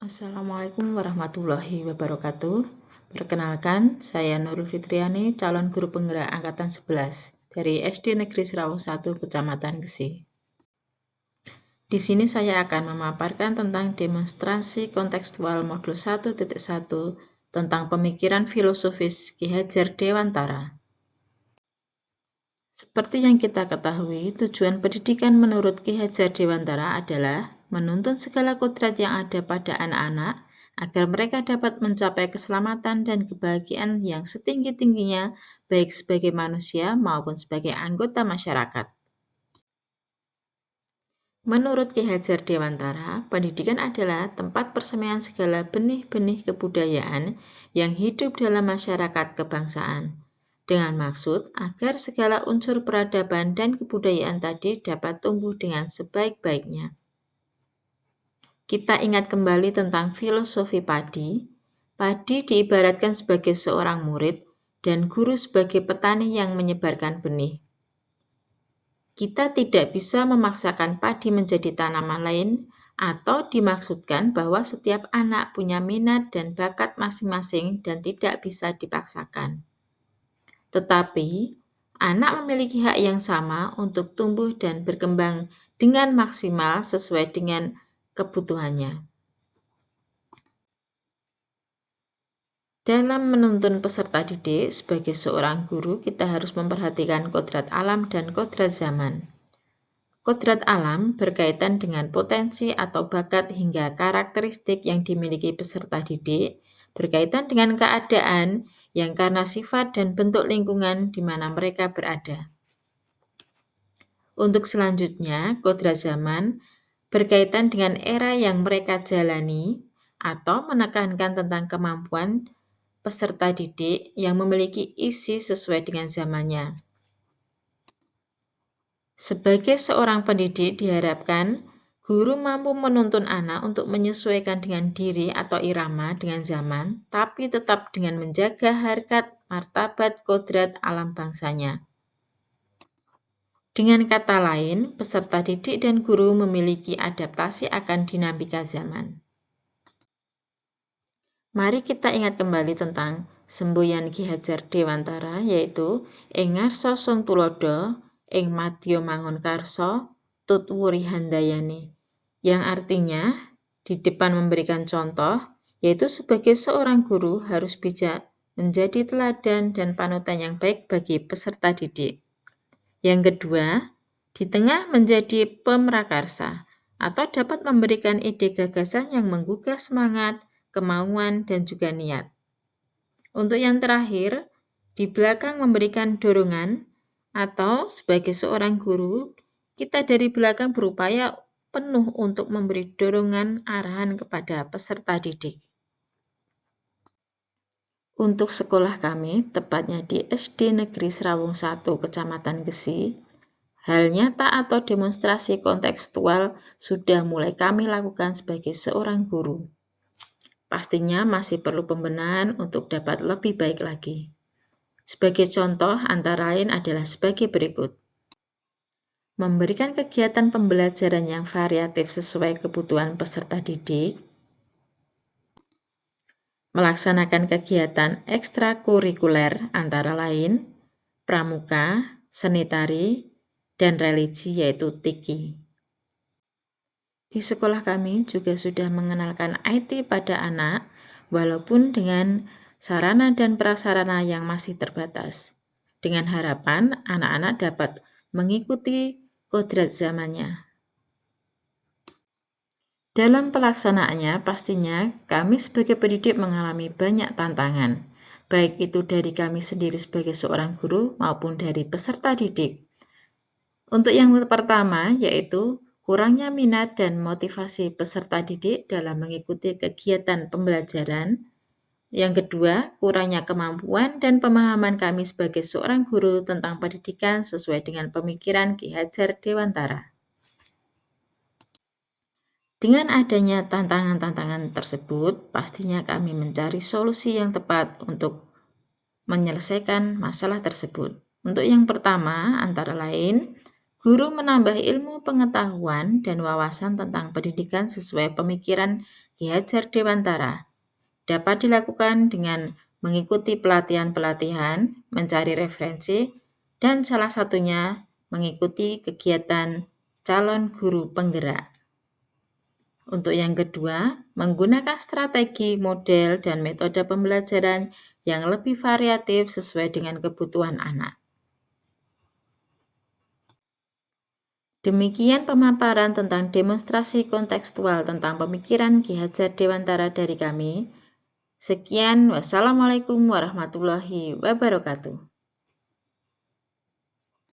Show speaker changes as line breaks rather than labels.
Assalamualaikum warahmatullahi wabarakatuh. Perkenalkan, saya Nurul Fitriani, calon guru penggerak angkatan 11 dari SD Negeri Serawung 1, Kecamatan Gesi. Di sini saya akan memaparkan tentang demonstrasi kontekstual modul 1.1 tentang pemikiran filosofis Ki Hajar Dewantara. Seperti yang kita ketahui, tujuan pendidikan menurut Ki Hajar Dewantara adalah menuntun segala kodrat yang ada pada anak-anak agar mereka dapat mencapai keselamatan dan kebahagiaan yang setinggi-tingginya baik sebagai manusia maupun sebagai anggota masyarakat. Menurut Ki Hajar Dewantara, pendidikan adalah tempat persemaian segala benih-benih kebudayaan yang hidup dalam masyarakat kebangsaan, dengan maksud agar segala unsur peradaban dan kebudayaan tadi dapat tumbuh dengan sebaik-baiknya. Kita ingat kembali tentang filosofi padi. Padi diibaratkan sebagai seorang murid dan guru sebagai petani yang menyebarkan benih. Kita tidak bisa memaksakan padi menjadi tanaman lain atau dimaksudkan bahwa setiap anak punya minat dan bakat masing-masing dan tidak bisa dipaksakan. Tetapi, anak memiliki hak yang sama untuk tumbuh dan berkembang dengan maksimal sesuai dengan kebutuhannya. Dalam menuntun peserta didik, sebagai seorang guru, kita harus memperhatikan kodrat alam dan kodrat zaman. Kodrat alam berkaitan dengan potensi atau bakat hingga karakteristik yang dimiliki peserta didik, berkaitan dengan keadaan yang karena sifat dan bentuk lingkungan di mana mereka berada. Untuk selanjutnya, kodrat zaman berkaitan dengan era yang mereka jalani atau menekankan tentang kemampuan peserta didik yang memiliki isi sesuai dengan zamannya. Sebagai seorang pendidik, diharapkan guru mampu menuntun anak untuk menyesuaikan dengan diri atau irama dengan zaman, tapi tetap dengan menjaga harkat, martabat, kodrat alam bangsanya. Dengan kata lain, peserta didik dan guru memiliki adaptasi akan dinamika zaman. Mari kita ingat kembali tentang semboyan Ki Hajar Dewantara, yaitu ing ngarsa sun tulodo, ing madya mangun karsa, tut wuri handayani, yang artinya di depan memberikan contoh, yaitu sebagai seorang guru harus bijak menjadi teladan dan panutan yang baik bagi peserta didik. Yang kedua, di tengah menjadi pemrakarsa atau dapat memberikan ide gagasan yang menggugah semangat, kemauan, dan juga niat. Untuk yang terakhir, di belakang memberikan dorongan atau sebagai seorang guru, kita dari belakang berupaya penuh untuk memberi dorongan arahan kepada peserta didik. Untuk sekolah kami, tepatnya di SD Negeri Serawung 1, Kecamatan Gesi, hal nyata atau demonstrasi kontekstual sudah mulai kami lakukan sebagai seorang guru. Pastinya masih perlu pembenahan untuk dapat lebih baik lagi. Sebagai contoh antara lain adalah sebagai berikut. Memberikan kegiatan pembelajaran yang variatif sesuai kebutuhan peserta didik, melaksanakan kegiatan ekstrakurikuler antara lain pramuka, seni tari, dan religi yaitu tiki. Di sekolah kami juga sudah mengenalkan IT pada anak, walaupun dengan sarana dan prasarana yang masih terbatas. Dengan harapan anak-anak dapat mengikuti kodrat zamannya. Dalam pelaksanaannya, pastinya kami sebagai pendidik mengalami banyak tantangan, baik itu dari kami sendiri sebagai seorang guru maupun dari peserta didik. Untuk yang pertama, yaitu kurangnya minat dan motivasi peserta didik dalam mengikuti kegiatan pembelajaran. Yang kedua, kurangnya kemampuan dan pemahaman kami sebagai seorang guru tentang pendidikan sesuai dengan pemikiran Ki Hajar Dewantara. Dengan adanya tantangan-tantangan tersebut, pastinya kami mencari solusi yang tepat untuk menyelesaikan masalah tersebut. Untuk yang pertama, antara lain, guru menambah ilmu pengetahuan dan wawasan tentang pendidikan sesuai pemikiran Ki Hajar Dewantara dapat dilakukan dengan mengikuti pelatihan-pelatihan, mencari referensi, dan salah satunya mengikuti kegiatan calon guru penggerak. Untuk yang kedua, menggunakan strategi, model, dan metode pembelajaran yang lebih variatif sesuai dengan kebutuhan anak. Demikian pemaparan tentang demonstrasi kontekstual tentang pemikiran Ki Hajar Dewantara dari kami. Sekian, wassalamualaikum warahmatullahi wabarakatuh.